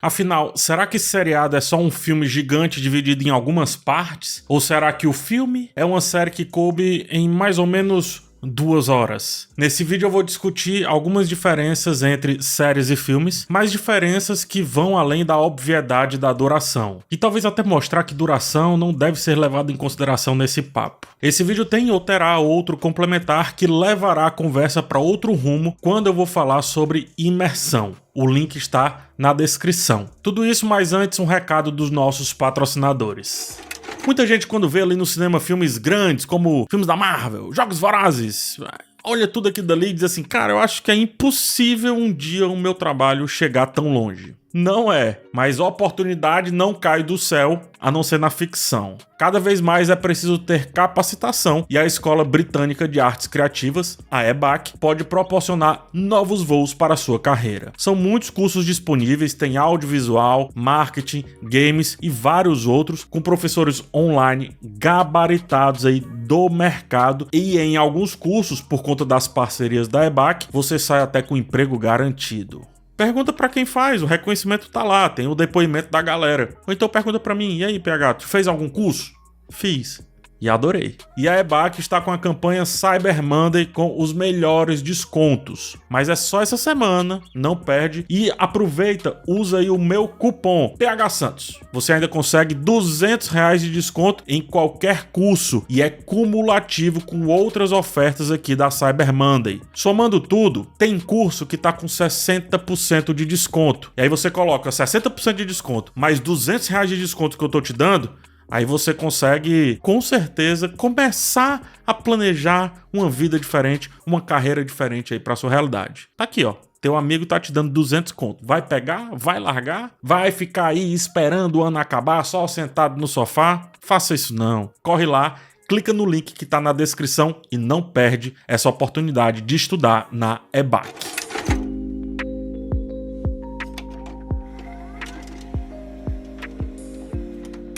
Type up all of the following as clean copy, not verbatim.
Afinal, será que esse seriado é só um filme gigante dividido em algumas partes? Ou será que o filme é uma série que coube em mais ou menos 2 horas? Nesse vídeo eu vou discutir algumas diferenças entre séries e filmes, mas diferenças que vão além da obviedade da duração. E talvez até mostrar que duração não deve ser levada em consideração nesse papo. Esse vídeo tem ou terá outro complementar que levará a conversa para outro rumo quando eu vou falar sobre imersão. O link está na descrição. Tudo isso, mas antes um recado dos nossos patrocinadores. Muita gente quando vê ali no cinema filmes grandes, como filmes da Marvel, Jogos Vorazes, olha tudo aqui dali e diz assim, cara, eu acho que é impossível um dia o meu trabalho chegar tão longe. Não é, mas a oportunidade não cai do céu, a não ser na ficção. Cada vez mais é preciso ter capacitação e a Escola Britânica de Artes Criativas, a EBAC, pode proporcionar novos voos para a sua carreira. São muitos cursos disponíveis, tem audiovisual, marketing, games e vários outros, com professores online gabaritados aí do mercado e em alguns cursos, por conta das parcerias da EBAC, você sai até com emprego garantido. Pergunta pra quem faz, o reconhecimento tá lá, tem o depoimento da galera. Ou então pergunta pra mim, e aí PH, tu fez algum curso? Fiz. E adorei. E a EBAC está com a campanha Cyber Monday com os melhores descontos. Mas é só essa semana, não perde. E aproveita, usa aí o meu cupom PHSantos. Você ainda consegue R$200 de desconto em qualquer curso. E é cumulativo com outras ofertas aqui da Cyber Monday. Somando tudo, tem curso que tá com 60% de desconto. E aí você coloca 60% de desconto, mais R$200 de desconto que eu tô te dando. Aí você consegue, com certeza, começar a planejar uma vida diferente, uma carreira diferente aí pra sua realidade. Tá aqui, ó. Teu amigo tá te dando 200 conto. Vai pegar? Vai largar? Vai ficar aí esperando o ano acabar, só sentado no sofá? Faça isso não. Corre lá, clica no link que tá na descrição e não perde essa oportunidade de estudar na EBAC.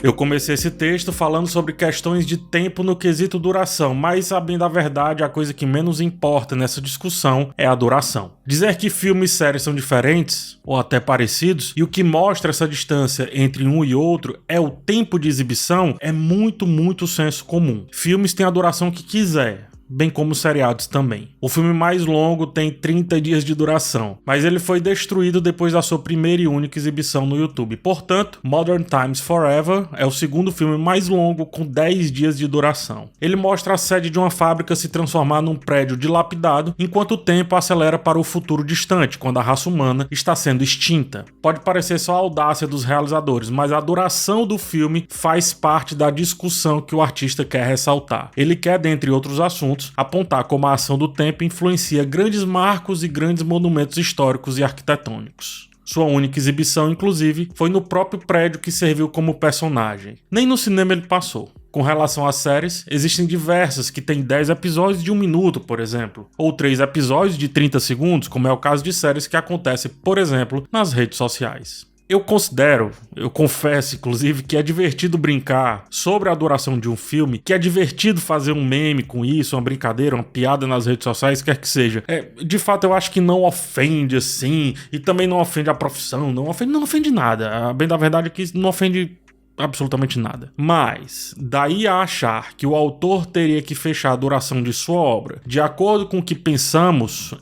Eu comecei esse texto falando sobre questões de tempo no quesito duração, mas sabendo a verdade, a coisa que menos importa nessa discussão é a duração. Dizer que filmes e séries são diferentes, ou até parecidos, e o que mostra essa distância entre um e outro é o tempo de exibição, é muito senso comum. Filmes têm a duração que quiser, bem como seriados também. O filme mais longo tem 30 dias de duração, mas ele foi destruído depois da sua primeira e única exibição no YouTube. Portanto, Modern Times Forever é o segundo filme mais longo com 10 dias de duração. Ele mostra a sede de uma fábrica se transformar num prédio dilapidado, enquanto o tempo acelera para o futuro distante, quando a raça humana está sendo extinta. Pode parecer só a audácia dos realizadores, mas a duração do filme faz parte da discussão que o artista quer ressaltar. Ele quer, dentre outros assuntos, apontar como a ação do tempo influencia grandes marcos e grandes monumentos históricos e arquitetônicos. Sua única exibição, inclusive, foi no próprio prédio que serviu como personagem. Nem no cinema ele passou. Com relação às séries, existem diversas que têm 10 episódios de 1 minuto, por exemplo, ou 3 episódios de 30 segundos, como é o caso de séries que acontecem, por exemplo, nas redes sociais. Eu confesso, inclusive, que é divertido brincar sobre a duração de um filme, que é divertido fazer um meme com isso, uma brincadeira, uma piada nas redes sociais, quer que seja. De fato, eu acho que não ofende assim, e também não ofende a profissão, não ofende nada. A bem da verdade é que não ofende absolutamente nada. Mas, daí a achar que o autor teria que fechar a duração de sua obra de acordo com o que pensamos,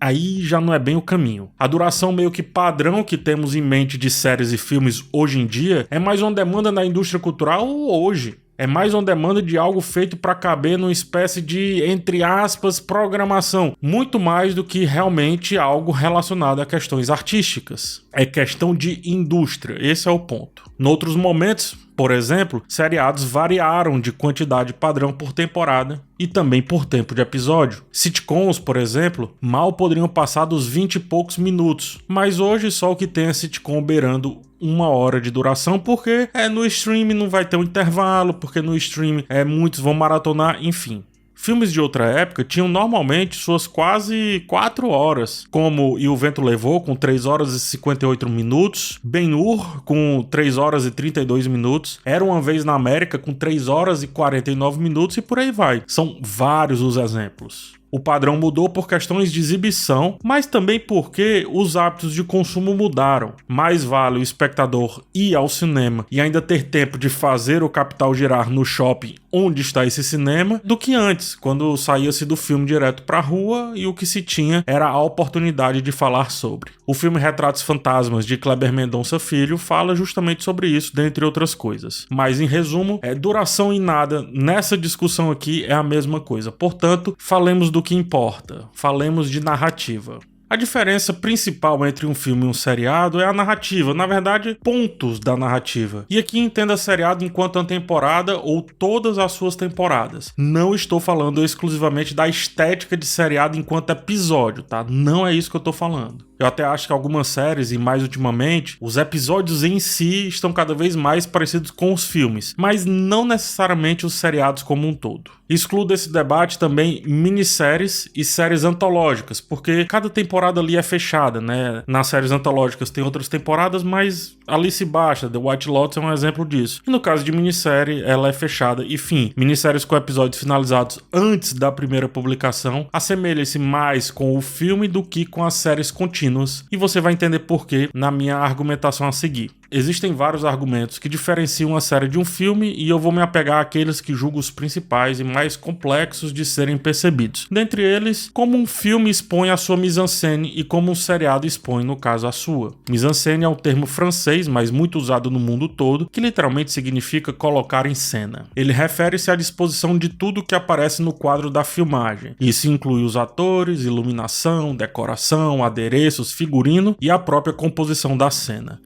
aí já não é bem o caminho. A duração meio que padrão que temos em mente de séries e filmes hoje em dia é mais uma demanda da indústria cultural hoje. É mais uma demanda de algo feito para caber numa espécie de, entre aspas, programação. Muito mais do que realmente algo relacionado a questões artísticas. É questão de indústria, esse é o ponto. Noutros momentos, por exemplo, seriados variaram de quantidade padrão por temporada e também por tempo de episódio. Sitcoms, por exemplo, mal poderiam passar dos 20 e poucos minutos, mas hoje só o que tem é sitcom beirando 1 hora de duração, porque no stream não vai ter um intervalo, porque no stream muitos vão maratonar, enfim. Filmes de outra época tinham normalmente suas quase 4 horas, como E o Vento Levou, com 3 horas e 58 minutos, Ben-Hur, com 3 horas e 32 minutos, Era Uma Vez na América, com 3 horas e 49 minutos, e por aí vai. São vários os exemplos. O padrão mudou por questões de exibição, mas também porque os hábitos de consumo mudaram. Mais vale o espectador ir ao cinema e ainda ter tempo de fazer o capital girar no shopping onde está esse cinema, do que antes, quando saía-se do filme direto para a rua e o que se tinha era a oportunidade de falar sobre. O filme Retratos Fantasmas, de Kleber Mendonça Filho, fala justamente sobre isso, dentre outras coisas. Mas, em resumo, duração e nada nessa discussão aqui é a mesma coisa. Portanto, falemos do que importa, falemos de narrativa. A diferença principal entre um filme e um seriado é a narrativa, na verdade, pontos da narrativa. E aqui entenda seriado enquanto uma temporada ou todas as suas temporadas. Não estou falando exclusivamente da estética de seriado enquanto episódio, tá? Não é isso que eu estou falando. Eu até acho que algumas séries, e mais ultimamente, os episódios em si estão cada vez mais parecidos com os filmes, mas não necessariamente os seriados como um todo. Excluo desse debate também minisséries e séries antológicas, porque cada temporada ali é fechada, né? Nas séries antológicas tem outras temporadas, mas ali se baixa. The White Lotus é um exemplo disso. E no caso de minissérie, ela é fechada. E fim, minisséries com episódios finalizados antes da primeira publicação assemelha-se mais com o filme do que com as séries contínuas. E você vai entender por quê na minha argumentação a seguir. Existem vários argumentos que diferenciam a série de um filme e eu vou me apegar àqueles que julgo os principais e mais complexos de serem percebidos. Dentre eles, como um filme expõe a sua mise-en-scène e como um seriado expõe, no caso, a sua. Mise-en-scène é um termo francês, mas muito usado no mundo todo, que literalmente significa colocar em cena. Ele refere-se à disposição de tudo que aparece no quadro da filmagem. Isso inclui os atores, iluminação, decoração, adereços, figurino e a própria composição da cena.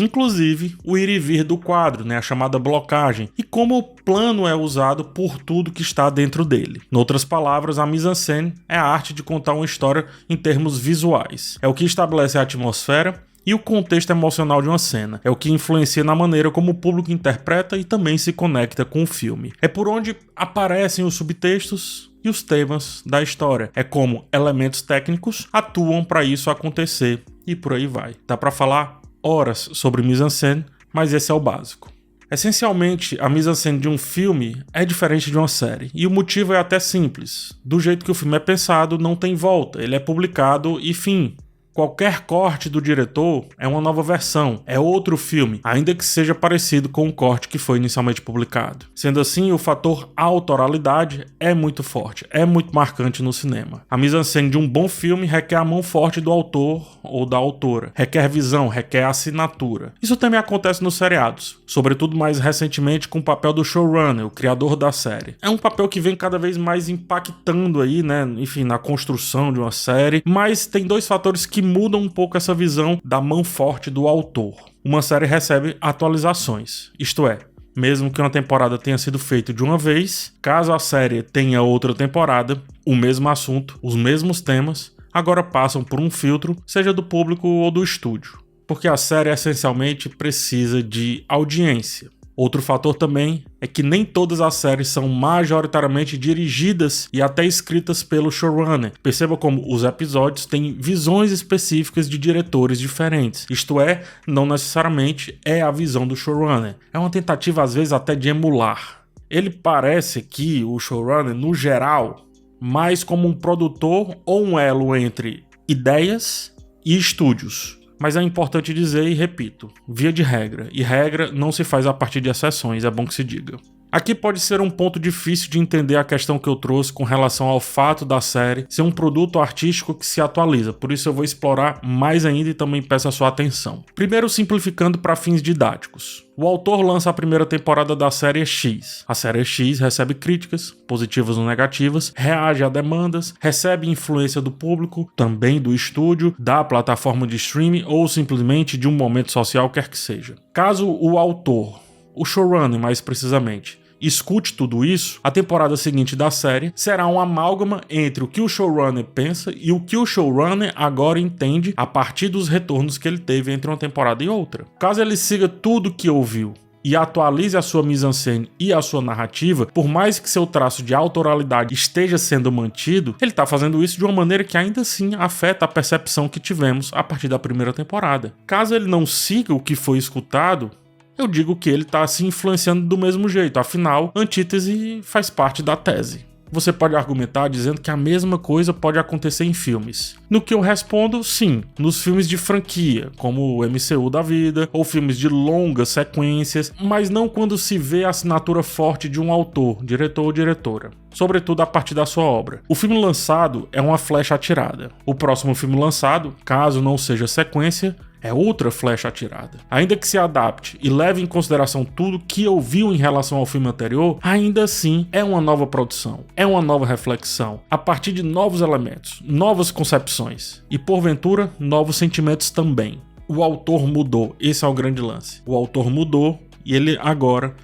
Inclusive o ir e vir do quadro, né, a chamada blocagem, e como o plano é usado por tudo que está dentro dele. Em outras palavras, a mise-en-scène é a arte de contar uma história em termos visuais. É o que estabelece a atmosfera e o contexto emocional de uma cena. É o que influencia na maneira como o público interpreta e também se conecta com o filme. É por onde aparecem os subtextos e os temas da história. É como elementos técnicos atuam para isso acontecer e por aí vai. Dá para falar horas sobre mise-en-scène, mas esse é o básico. Essencialmente, a mise-en-scène de um filme é diferente de uma série, e o motivo é até simples. Do jeito que o filme é pensado, não tem volta, ele é publicado e fim. Qualquer corte do diretor é uma nova versão, é outro filme, ainda que seja parecido com o corte que foi inicialmente publicado. Sendo assim, o fator autoralidade é muito forte, é muito marcante no cinema. A mise-en-scène de um bom filme requer a mão forte do autor ou da autora, requer visão, requer assinatura. Isso também acontece nos seriados, sobretudo mais recentemente com o papel do showrunner, o criador da série. É um papel que vem cada vez mais impactando aí, né, enfim, na construção de uma série, mas tem dois fatores que mudam um pouco essa visão da mão forte do autor. Uma série recebe atualizações, isto é, mesmo que uma temporada tenha sido feita de uma vez, caso a série tenha outra temporada, o mesmo assunto, os mesmos temas, agora passam por um filtro, seja do público ou do estúdio. Porque a série essencialmente precisa de audiência. Outro fator também é que nem todas as séries são majoritariamente dirigidas e até escritas pelo showrunner. Perceba como os episódios têm visões específicas de diretores diferentes. Isto é, não necessariamente é a visão do showrunner. É uma tentativa às vezes até de emular. Ele parece que o showrunner, no geral, mais como um produtor ou um elo entre ideias e estúdios. Mas é importante dizer e repito, via de regra, e regra não se faz a partir de exceções, é bom que se diga. Aqui pode ser um ponto difícil de entender a questão que eu trouxe com relação ao fato da série ser um produto artístico que se atualiza, por isso eu vou explorar mais ainda e também peço a sua atenção. Primeiro, simplificando para fins didáticos. O autor lança a primeira temporada da série X. A série X recebe críticas, positivas ou negativas, reage a demandas, recebe influência do público, também do estúdio, da plataforma de streaming ou simplesmente de um momento social, quer que seja. Caso o autor, o showrunner mais precisamente, escute tudo isso, a temporada seguinte da série será um amálgama entre o que o showrunner pensa e o que o showrunner agora entende a partir dos retornos que ele teve entre uma temporada e outra. Caso ele siga tudo que ouviu e atualize a sua mise-en-scène e a sua narrativa, por mais que seu traço de autoralidade esteja sendo mantido, ele está fazendo isso de uma maneira que ainda assim afeta a percepção que tivemos a partir da primeira temporada. Caso ele não siga o que foi escutado, eu digo que ele está se influenciando do mesmo jeito, afinal, antítese faz parte da tese. Você pode argumentar dizendo que a mesma coisa pode acontecer em filmes. No que eu respondo, sim, nos filmes de franquia, como o MCU da vida, ou filmes de longas sequências, mas não quando se vê a assinatura forte de um autor, diretor ou diretora, sobretudo a partir da sua obra. O filme lançado é uma flecha atirada. O próximo filme lançado, caso não seja sequência, é outra flecha atirada. Ainda que se adapte e leve em consideração tudo que ouviu em relação ao filme anterior, ainda assim é uma nova produção, é uma nova reflexão, a partir de novos elementos, novas concepções e, porventura, novos sentimentos também. O autor mudou, esse é o grande lance. O autor mudou e ele agora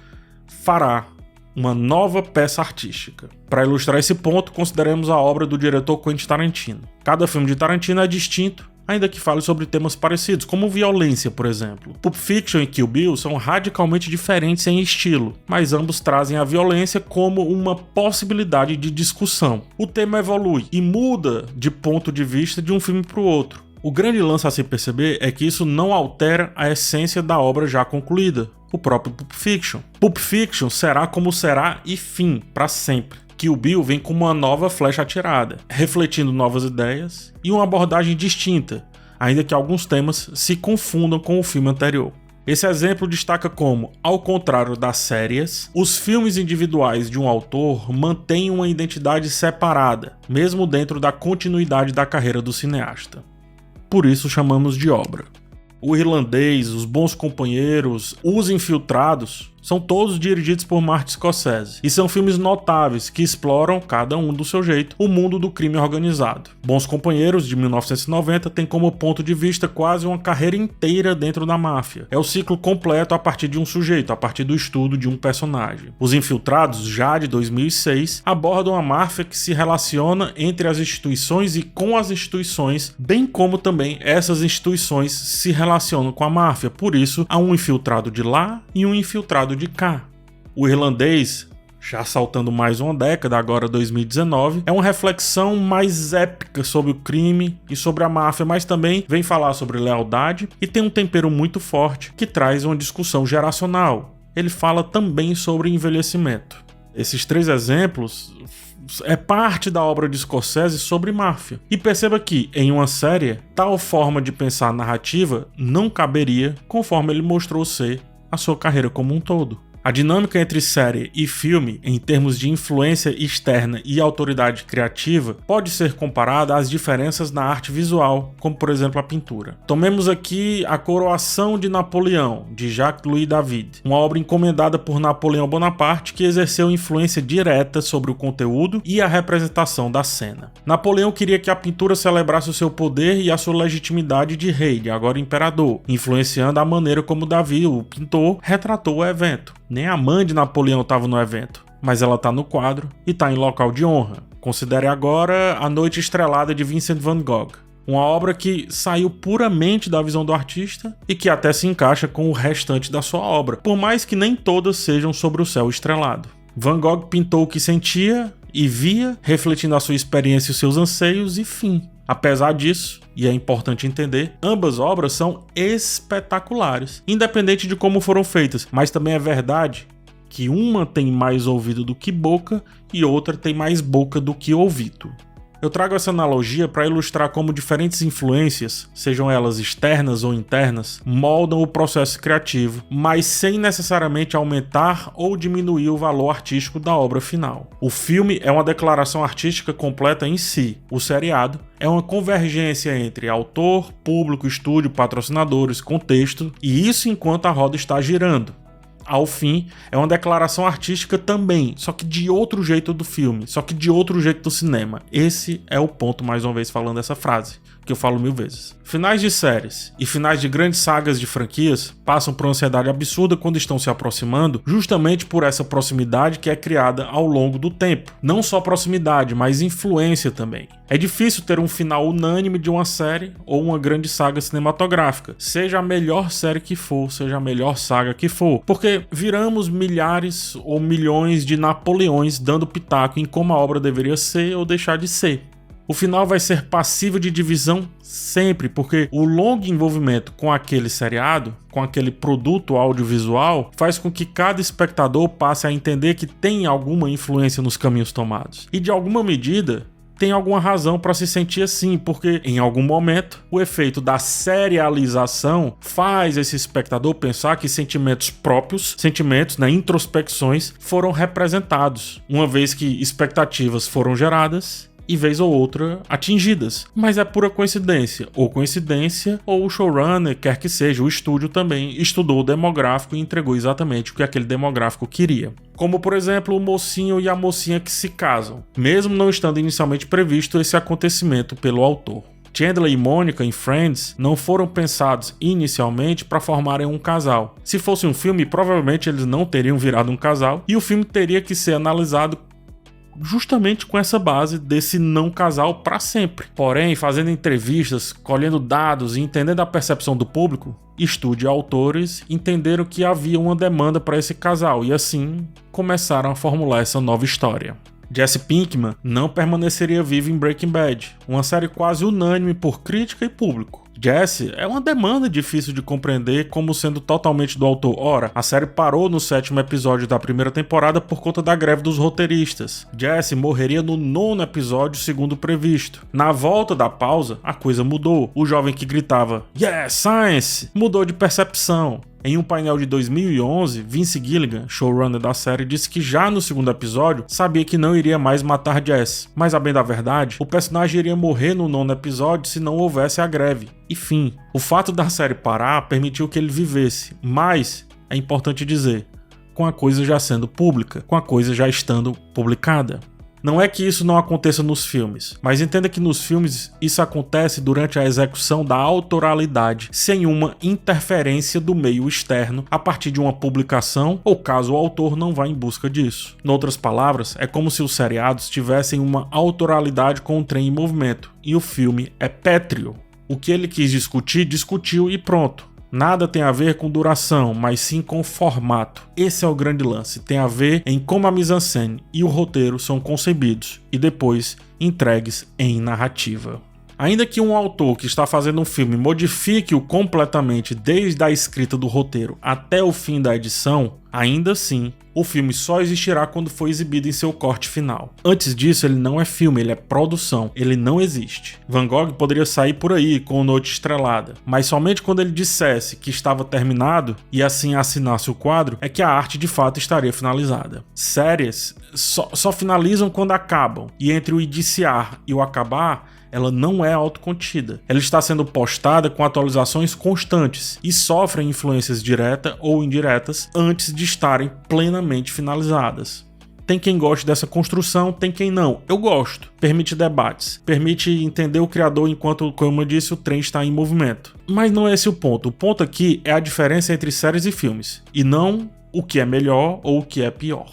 fará uma nova peça artística. Para ilustrar esse ponto, consideremos a obra do diretor Quentin Tarantino. Cada filme de Tarantino é distinto, ainda que fale sobre temas parecidos, como violência, por exemplo. Pulp Fiction e Kill Bill são radicalmente diferentes em estilo, mas ambos trazem a violência como uma possibilidade de discussão. O tema evolui e muda de ponto de vista de um filme para o outro. O grande lance a se perceber é que isso não altera a essência da obra já concluída, o próprio Pulp Fiction. Pulp Fiction será como será e fim, para sempre. Kill Bill vem com uma nova flecha atirada, refletindo novas ideias e uma abordagem distinta, ainda que alguns temas se confundam com o filme anterior. Esse exemplo destaca como, ao contrário das séries, os filmes individuais de um autor mantêm uma identidade separada, mesmo dentro da continuidade da carreira do cineasta. Por isso chamamos de obra. O Irlandês, Os Bons Companheiros, Os Infiltrados são todos dirigidos por Martin Scorsese e são filmes notáveis que exploram, cada um do seu jeito, o mundo do crime organizado. Bons Companheiros, de 1990, tem como ponto de vista quase uma carreira inteira dentro da máfia. É o ciclo completo a partir de um sujeito, a partir do estudo de um personagem. Os Infiltrados, já de 2006, abordam a máfia que se relaciona entre as instituições e com as instituições, bem como também essas instituições se relacionam com a máfia. Por isso, há um infiltrado de lá e um infiltrado de cá. O Irlandês, já saltando mais uma década, agora 2019, é uma reflexão mais épica sobre o crime e sobre a máfia, mas também vem falar sobre lealdade e tem um tempero muito forte que traz uma discussão geracional. Ele fala também sobre envelhecimento. Esses três exemplos é parte da obra de Scorsese sobre máfia. E perceba que, em uma série, tal forma de pensar a narrativa não caberia conforme ele mostrou ser a sua carreira como um todo. A dinâmica entre série e filme, em termos de influência externa e autoridade criativa, pode ser comparada às diferenças na arte visual, como por exemplo a pintura. Tomemos aqui A Coroação de Napoleão, de Jacques-Louis David, uma obra encomendada por Napoleão Bonaparte que exerceu influência direta sobre o conteúdo e a representação da cena. Napoleão queria que a pintura celebrasse o seu poder e a sua legitimidade de rei, de agora imperador, influenciando a maneira como David, o pintor, retratou o evento. Nem a mãe de Napoleão estava no evento, mas ela está no quadro e está em local de honra. Considere agora A Noite Estrelada de Vincent van Gogh, uma obra que saiu puramente da visão do artista e que até se encaixa com o restante da sua obra, por mais que nem todas sejam sobre o céu estrelado. Van Gogh pintou o que sentia e via, refletindo a sua experiência e os seus anseios, e fim. Apesar disso, e é importante entender, ambas obras são espetaculares, independente de como foram feitas, mas também é verdade que uma tem mais ouvido do que boca e outra tem mais boca do que ouvido. Eu trago essa analogia para ilustrar como diferentes influências, sejam elas externas ou internas, moldam o processo criativo, mas sem necessariamente aumentar ou diminuir o valor artístico da obra final. O filme é uma declaração artística completa em si. O seriado é uma convergência entre autor, público, estúdio, patrocinadores, contexto, e isso enquanto a roda está girando. Ao fim, é uma declaração artística também, só que de outro jeito do filme, só que de outro jeito do cinema. Esse é o ponto, mais uma vez, falando essa frase, que eu falo 1000 vezes. Finais de séries e finais de grandes sagas de franquias passam por uma ansiedade absurda quando estão se aproximando, justamente por essa proximidade que é criada ao longo do tempo. Não só proximidade, mas influência também. É difícil ter um final unânime de uma série ou uma grande saga cinematográfica, seja a melhor série que for, seja a melhor saga que for, porque viramos milhares ou milhões de Napoleões dando pitaco em como a obra deveria ser ou deixar de ser. O final vai ser passível de divisão sempre, porque o longo envolvimento com aquele seriado, com aquele produto audiovisual, faz com que cada espectador passe a entender que tem alguma influência nos caminhos tomados. E de alguma medida, tem alguma razão para se sentir assim, porque em algum momento o efeito da serialização faz esse espectador pensar que sentimentos próprios, sentimentos, introspecções, foram representados, uma vez que expectativas foram geradas e vez ou outra atingidas. Mas é pura coincidência, ou o showrunner, quer que seja, o estúdio também estudou o demográfico e entregou exatamente o que aquele demográfico queria. Como, por exemplo, o mocinho e a mocinha que se casam, mesmo não estando inicialmente previsto esse acontecimento pelo autor. Chandler e Monica em Friends não foram pensados inicialmente para formarem um casal. Se fosse um filme, provavelmente eles não teriam virado um casal e o filme teria que ser analisado justamente com essa base desse não casal para sempre. Porém, fazendo entrevistas, colhendo dados e entendendo a percepção do público, estúdio e autores entenderam que havia uma demanda para esse casal e assim começaram a formular essa nova história. Jesse Pinkman não permaneceria vivo em Breaking Bad, uma série quase unânime por crítica e público. Jesse é uma demanda difícil de compreender como sendo totalmente do autor. Ora, a série parou no 7º episódio da primeira temporada por conta da greve dos roteiristas. Jesse morreria no 9º episódio, segundo previsto. Na volta da pausa, a coisa mudou. O jovem que gritava "Yes, Science!" mudou de percepção. Em um painel de 2011, Vince Gilligan, showrunner da série, disse que já no 2º episódio sabia que não iria mais matar Jesse. Mas a bem da verdade, o personagem iria morrer no 9º episódio se não houvesse a greve. E fim. O fato da série parar permitiu que ele vivesse, mas, é importante dizer, com a coisa já sendo pública, com a coisa já estando publicada. Não é que isso não aconteça nos filmes, mas entenda que nos filmes isso acontece durante a execução da autoralidade, sem uma interferência do meio externo a partir de uma publicação ou caso o autor não vá em busca disso. Em outras palavras, é como se os seriados tivessem uma autoralidade com o trem em movimento, e o filme é pétreo. O que ele quis discutir, discutiu e pronto. Nada tem a ver com duração, mas sim com formato. Esse é o grande lance, tem a ver em como a mise-en-scène e o roteiro são concebidos e depois entregues em narrativa. Ainda que um autor que está fazendo um filme modifique-o completamente desde a escrita do roteiro até o fim da edição, ainda assim, o filme só existirá quando for exibido em seu corte final. Antes disso, ele não é filme, ele é produção, ele não existe. Van Gogh poderia sair por aí com Noite Estrelada, mas somente quando ele dissesse que estava terminado e assim assinasse o quadro, é que a arte de fato estaria finalizada. Séries só finalizam quando acabam, e entre o iniciar e o acabar, ela não é autocontida. Ela está sendo postada com atualizações constantes e sofrem influências diretas ou indiretas antes de estarem plenamente finalizadas. Tem quem goste dessa construção, tem quem não. Eu gosto. Permite debates. Permite entender o criador enquanto, como eu disse, o trem está em movimento. Mas não é esse o ponto. O ponto aqui é a diferença entre séries e filmes. E não o que é melhor ou o que é pior.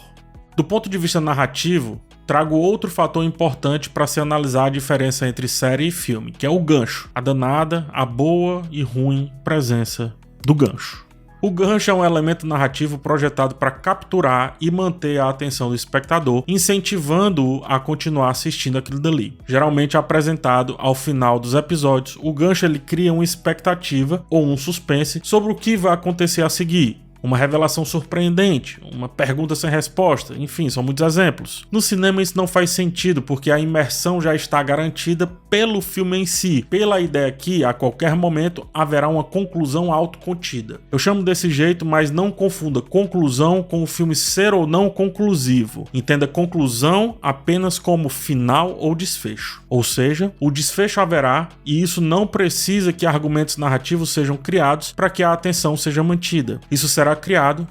Do ponto de vista narrativo, trago outro fator importante para se analisar a diferença entre série e filme, que é o gancho. A danada, a boa e ruim presença do gancho. O gancho é um elemento narrativo projetado para capturar e manter a atenção do espectador, incentivando-o a continuar assistindo aquilo dali. Geralmente apresentado ao final dos episódios, o gancho ele cria uma expectativa ou um suspense sobre o que vai acontecer a seguir. Uma revelação surpreendente, uma pergunta sem resposta, enfim, são muitos exemplos. No cinema isso não faz sentido porque a imersão já está garantida pelo filme em si, pela ideia que a qualquer momento haverá uma conclusão autocontida. Eu chamo desse jeito, mas não confunda conclusão com o filme ser ou não conclusivo. Entenda conclusão apenas como final ou desfecho. Ou seja, o desfecho haverá e isso não precisa que argumentos narrativos sejam criados para que a atenção seja mantida. Isso será criado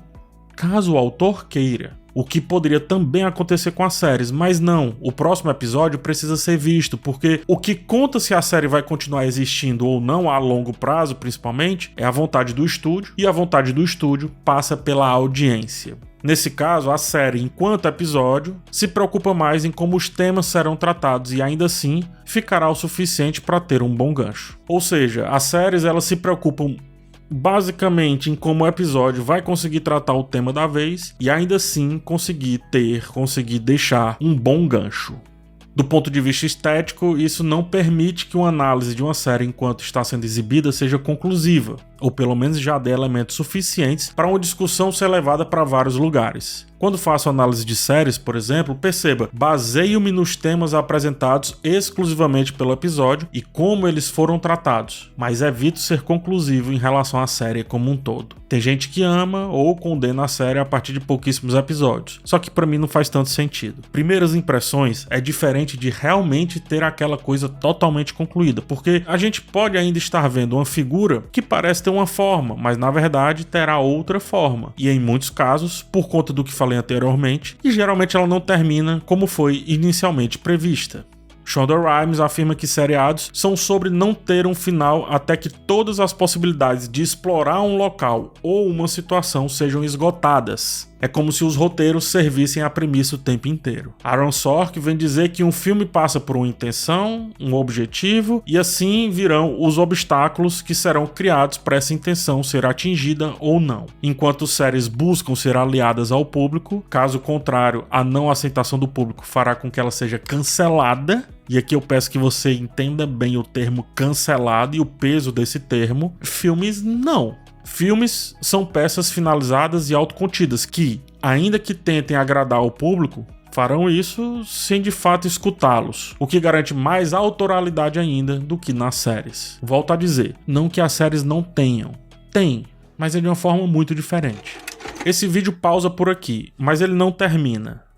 caso o autor queira, o que poderia também acontecer com as séries, mas não, o próximo episódio precisa ser visto, porque o que conta se a série vai continuar existindo ou não a longo prazo, principalmente, é a vontade do estúdio, e a vontade do estúdio passa pela audiência. Nesse caso, a série, enquanto episódio, se preocupa mais em como os temas serão tratados e ainda assim ficará o suficiente para ter um bom gancho. Ou seja, as séries elas se preocupam basicamente em como o episódio vai conseguir tratar o tema da vez e ainda assim conseguir deixar um bom gancho. Do ponto de vista estético, isso não permite que uma análise de uma série enquanto está sendo exibida seja conclusiva, ou pelo menos já dê elementos suficientes para uma discussão ser levada para vários lugares. Quando faço análise de séries, por exemplo, perceba, baseio-me nos temas apresentados exclusivamente pelo episódio e como eles foram tratados, mas evito ser conclusivo em relação à série como um todo. Tem gente que ama ou condena a série a partir de pouquíssimos episódios, só que para mim não faz tanto sentido. Primeiras impressões é diferente de realmente ter aquela coisa totalmente concluída, porque a gente pode ainda estar vendo uma figura que parece ter uma forma, mas na verdade terá outra forma, e em muitos casos, por conta do que falei anteriormente, e geralmente ela não termina como foi inicialmente prevista. Shonda Rhimes afirma que seriados são sobre não ter um final até que todas as possibilidades de explorar um local ou uma situação sejam esgotadas. É como se os roteiros servissem a premissa o tempo inteiro. Aaron Sorkin vem dizer que um filme passa por uma intenção, um objetivo, e assim virão os obstáculos que serão criados para essa intenção ser atingida ou não. Enquanto séries buscam ser aliadas ao público, caso contrário, a não aceitação do público fará com que ela seja cancelada. E aqui eu peço que você entenda bem o termo cancelado e o peso desse termo. Filmes não. Filmes são peças finalizadas e autocontidas que, ainda que tentem agradar ao público, farão isso sem de fato escutá-los, o que garante mais autoralidade ainda do que nas séries. Volto a dizer, não que as séries não tenham. Tem, mas é de uma forma muito diferente. Esse vídeo pausa por aqui, mas ele não termina.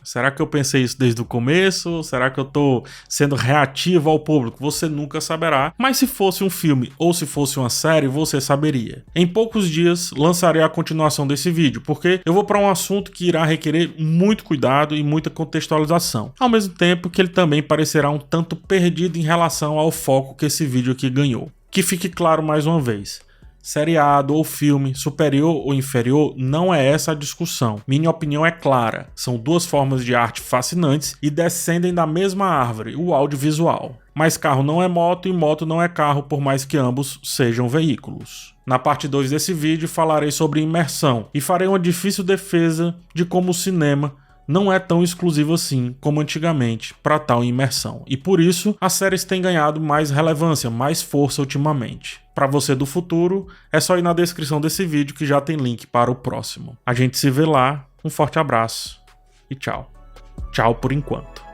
Será que eu pensei isso desde o começo? Será que eu tô sendo reativo ao público? Você nunca saberá. Mas se fosse um filme ou se fosse uma série, você saberia. Em poucos dias, lançarei a continuação desse vídeo, porque eu vou para um assunto que irá requerer muito cuidado e muita contextualização. Ao mesmo tempo que ele também parecerá um tanto perdido em relação ao foco que esse vídeo aqui ganhou. Que fique claro mais uma vez. Seriado ou filme, superior ou inferior, não é essa a discussão. Minha opinião é clara. São duas formas de arte fascinantes e descendem da mesma árvore, o audiovisual. Mas carro não é moto e moto não é carro, por mais que ambos sejam veículos. Na parte 2 desse vídeo falarei sobre imersão e farei uma difícil defesa de como o cinema não é tão exclusivo assim como antigamente para tal imersão. E por isso, as séries têm ganhado mais relevância, mais força ultimamente. Para você do futuro, é só ir na descrição desse vídeo que já tem link para o próximo. A gente se vê lá, um forte abraço e tchau. Tchau por enquanto.